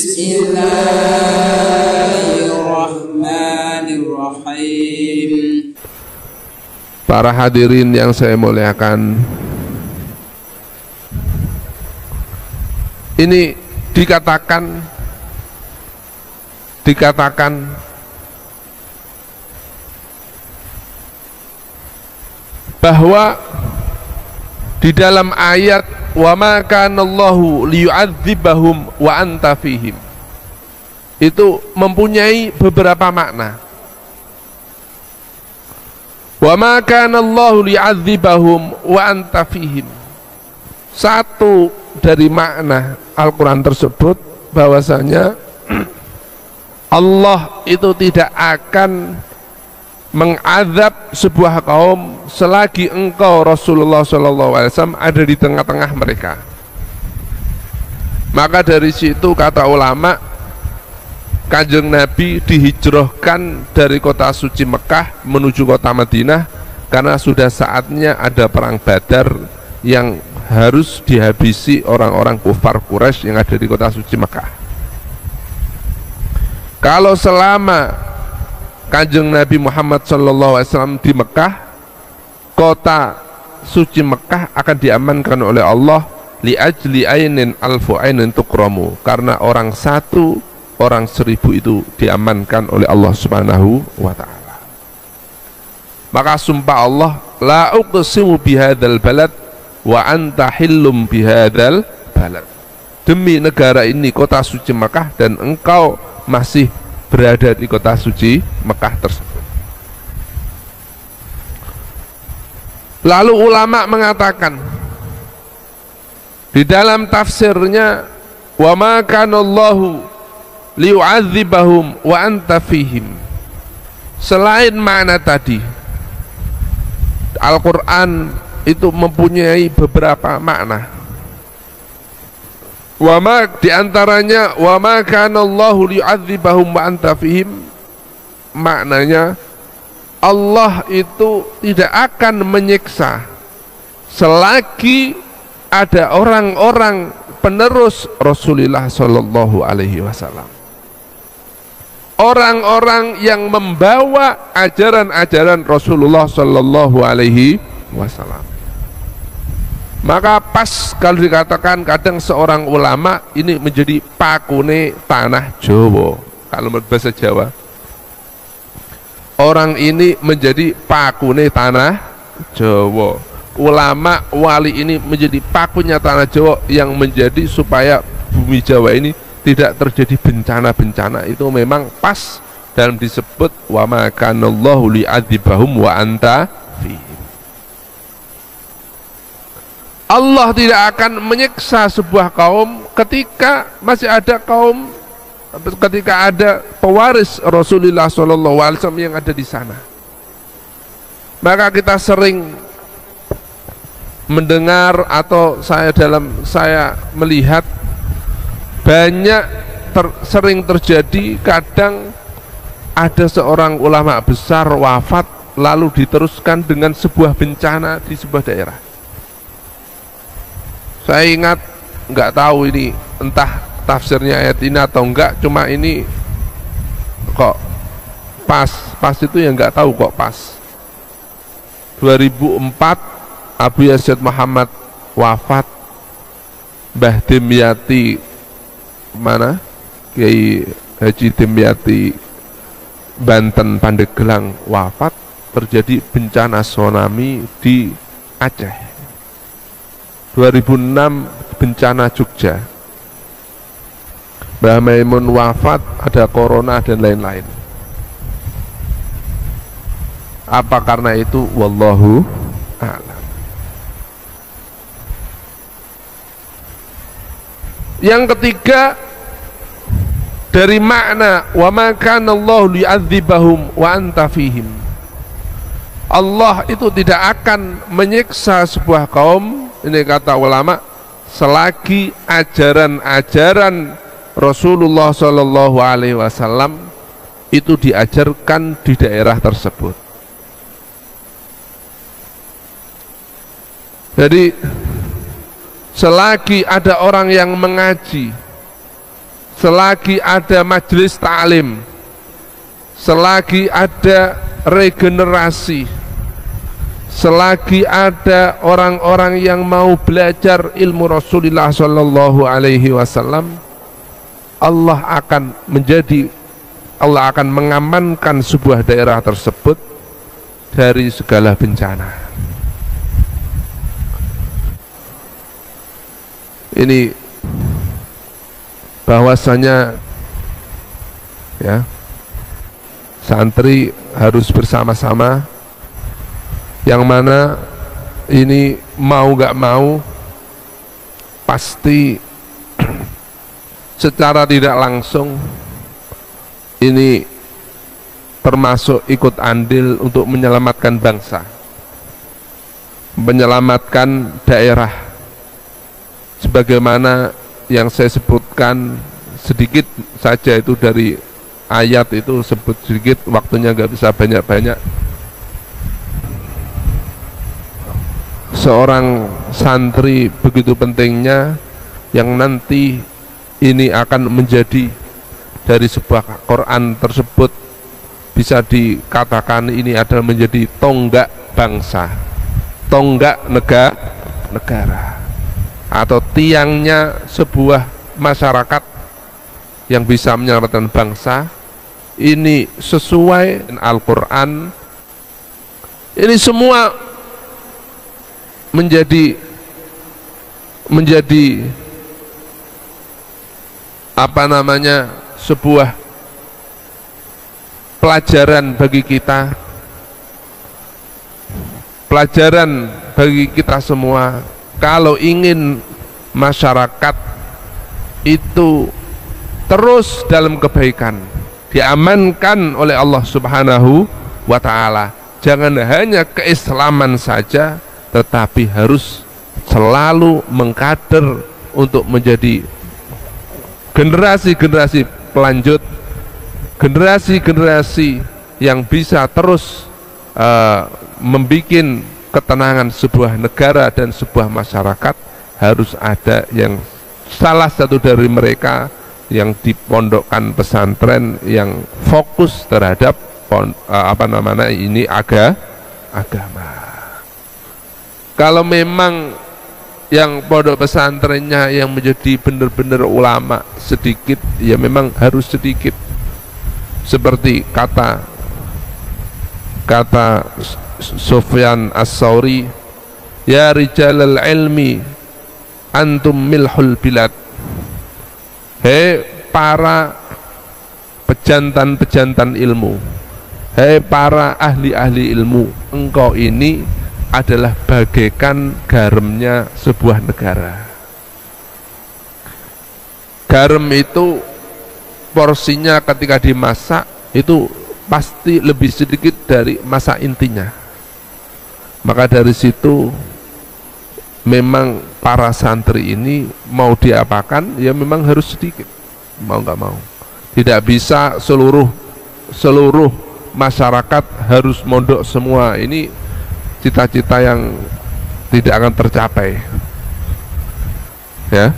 Bismillahirrahmanirrahim. Para hadirin yang saya muliakan, ini dikatakan bahwa di dalam ayat wa ma kana Allahu liyu'adzibahum wa anta fihim itu mempunyai beberapa makna. Wa ma kana Allahu liyu'adzibahum wa anta fihim, satu dari makna Al-Quran tersebut bahwasanya Allah itu tidak akan mengadab sebuah kaum selagi engkau Rasulullah SAW ada di tengah-tengah mereka. Maka dari situ kata ulama, Kanjeng Nabi dihijrahkan dari kota suci Mekah menuju kota Madinah karena sudah saatnya ada perang Badar yang harus dihabisi orang-orang kufar Quraisy yang ada di kota suci Mekah. Kalau selama Kanjeng Nabi Muhammad SAW di Mekah, kota suci Mekah akan diamankan oleh Allah li ajli ainin alfu ainin tukramu, karena orang satu, orang 1000 itu diamankan oleh Allah Subhanahu wa ta'ala. Maka sumpah Allah, la uqsimu bihadzal balad wa anta hillum bihadzal balad, demi negara ini, kota suci Mekah, dan engkau masih berada di kota suci Mekah tersebut. Lalu ulama mengatakan di dalam tafsirnya, wa ma kana Allahu liyu'adzibahum wa anta fihim, selain makna tadi, Al-Quran itu mempunyai beberapa makna. Wa ma diantaranya wa ma kana Allahu liyu'adzibahum wa anta fihim, maknanya Allah itu tidak akan menyiksa selagi ada orang-orang penerus Rasulullah sallallahu alaihi wasallam, orang-orang yang membawa ajaran-ajaran Rasulullah sallallahu alaihi wasallam. Maka pas kalau dikatakan kadang seorang ulama ini menjadi pakune tanah Jawa, kalau menurut bahasa Jawa, orang ini menjadi pakune tanah Jawa, ulama wali ini menjadi pakunya tanah Jawa yang menjadi supaya bumi Jawa ini tidak terjadi bencana-bencana. Itu memang pas dalam disebut wa ma kana Allahu li'adzibahum wa anta fihim. Allah tidak akan menyiksa sebuah kaum ketika masih ada kaum, ketika ada pewaris Rasulullah SAW yang ada di sana. Maka kita sering mendengar atau saya melihat banyak sering terjadi, kadang ada seorang ulama besar wafat lalu diteruskan dengan sebuah bencana di sebuah daerah. Saya ingat, nggak tahu ini entah tafsirnya ayat ini atau enggak, cuma ini kok pas itu ya nggak tahu kok pas. 2004 Abu Yazid Muhammad wafat, Mbah Dimyati mana Kiai Haji Dimyati Banten Pandeglang wafat, terjadi bencana tsunami di Aceh. 2006 bencana Jogja, Mbah Maimun wafat, ada corona dan lain-lain. Apa karena itu? Wallahu a'lam. Yang ketiga dari makna wa ma kana Allahu li'adzibahum wa anta fihim, Allah itu tidak akan menyiksa sebuah kaum, ini kata ulama, selagi ajaran-ajaran Rasulullah Shallallahu Alaihi Wasallam itu diajarkan di daerah tersebut. Jadi selagi ada orang yang mengaji, selagi ada majelis ta'lim, selagi ada regenerasi, selagi ada orang-orang yang mau belajar ilmu Rasulullah Shallallahu Alaihi Wasallam, Allah akan mengamankan sebuah daerah tersebut dari segala bencana. Ini bahwasanya ya, santri harus bersama-sama, yang mana ini mau gak mau pasti secara tidak langsung ini termasuk ikut andil untuk menyelamatkan bangsa, menyelamatkan daerah. Sebagaimana yang saya sebutkan sedikit saja itu dari ayat itu, sebut sedikit, waktunya nggak bisa banyak-banyak. Seorang santri begitu pentingnya, yang nanti ini akan menjadi dari sebuah Quran tersebut bisa dikatakan ini adalah menjadi tonggak bangsa, tonggak negara, atau tiangnya sebuah masyarakat yang bisa menyelamatkan bangsa. Ini sesuai dengan Al-Quran. Ini semua menjadi apa namanya, sebuah pelajaran bagi kita, pelajaran bagi kita semua. Kalau ingin masyarakat itu terus dalam kebaikan, diamankan oleh Allah Subhanahu wa Ta'ala, jangan hanya keislaman saja, tetapi harus selalu mengkader untuk menjadi generasi-generasi pelanjut, generasi-generasi yang bisa terus membikin ketenangan sebuah negara dan sebuah masyarakat. Harus ada yang salah satu dari mereka yang dipondokkan pesantren yang fokus terhadap agama. Kalau memang yang pondok pesantrennya yang menjadi benar-benar ulama sedikit, ya memang harus sedikit. Seperti kata Sufyan As-Sauri, ya rijalal ilmi antum milhul bilad. Hei para pejantan-pejantan ilmu, hei para ahli-ahli ilmu, engkau ini adalah bagaikan garamnya sebuah negara. Garam itu porsinya ketika dimasak itu pasti lebih sedikit dari masa intinya. Maka dari situ memang para santri ini mau diapakan, ya memang harus sedikit, mau nggak mau. Tidak bisa seluruh masyarakat harus mondok semua. Ini cita-cita yang tidak akan tercapai, ya.